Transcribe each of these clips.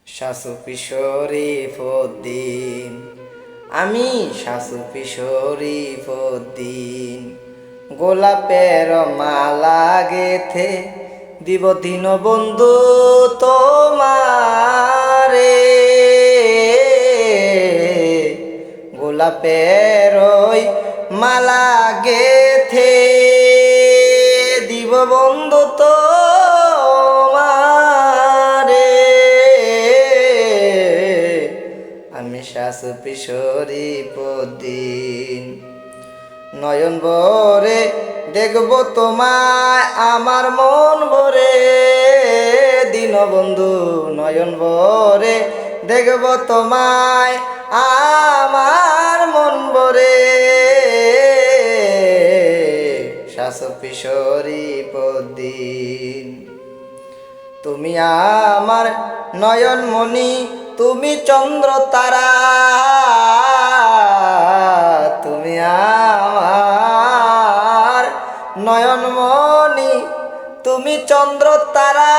শাসুফি শরীফউদ্দিন, আমি শাসুফি শরীফউদ্দিন। গোলাপের মালা গেথে দিব দীনবন্ধু তোমারে। গোলাপের ওই মালা গেথে দিব বন্ধু তোমারে। আমি শাসুফি শরীফউদ্দিন। নয়ন ভরে দেখব তোমায় আমার মন ভরে, দীনবন্ধু নয়ন ভরে দেখব তোমায় আমার মন ভরে। শাসুফি শরীফউদ্দিন। তুমি আমার নয়ন মণি, তুমি চন্দ্র তারা, তুমি আমার নয়ন মণি, তুমি চন্দ্র তারা।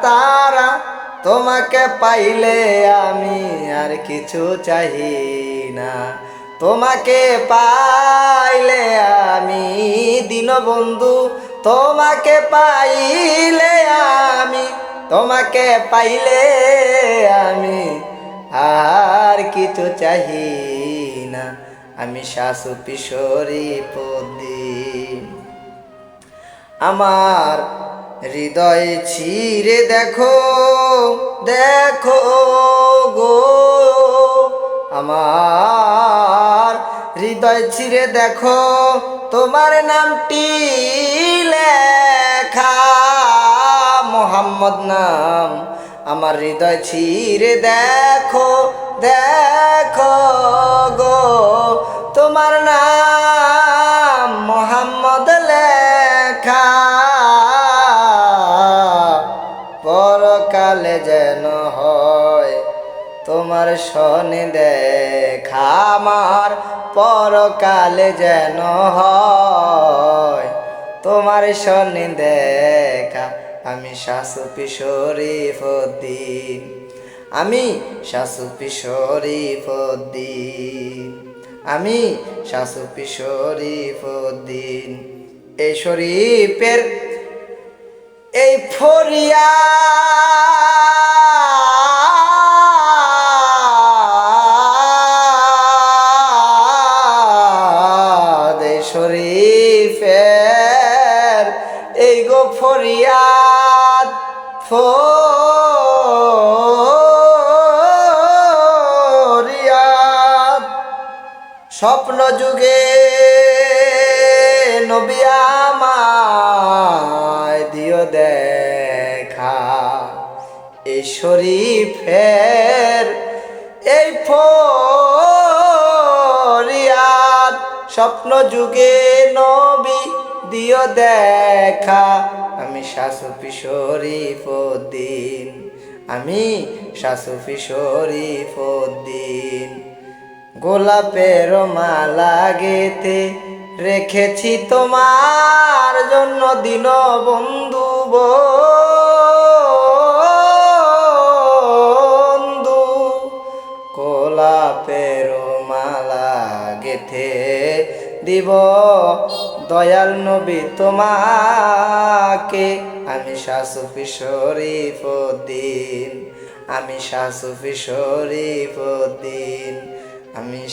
তারা তোমাকে পাইলে আমি আর কিছু চাহি না, তোমাকে পাইলে আমি দীনবন্ধু, তোমাকে পাইলে আমি, তোমাকে পাইলে আমি আর কিছু চাহি না। আমি শাসুফি শরীফউদ্দিন। আমার হৃদয় ছিঁড়ে দেখো, দেখো গো, আমার হৃদয় ছিঁড়ে দেখো তোমার নামটি লেখা। মোহাম্মদ নাম আমার হৃদয় ছিঁড়ে দেখো, দেখো গো, তোমার নাম মোহাম্মদ লেখা। পরকালে যেন হয় তোমার সনে দেখা, আমার পরকালে যেন হয় তোমার সনে দেখা। আমি শাসুফি শরীফউদ্দিন, আমি শাসুফি শরীফউদ্দিন, আমি শাসুফি শরীফউদ্দিন। এই শরীফের এই ফরিয়াদ, এই শরীফের এই গো ফরিয়াদ, ফরিয়াদ। স্বপ্ন যুগে নবী আমায় দিও দেখা, এই শরীফের এই ফরিয়াদ। স্বপ্ন যুগে নবী দিও দেখা। আমি শাসুফি শরীফউদ্দিন, আমি শাসুফি শরীফউদ্দিন। গোলাপের মালা গেথে রেখেছি তোমার জন্য দীনবন্ধু, বন্ধু। গোলাপের মালা গেথে দিব দয়াল নবী তোমাকে। আমি শাসুফি শরীফউদ্দিন, আমি শাসুফি শরীফউদ্দিন, আমি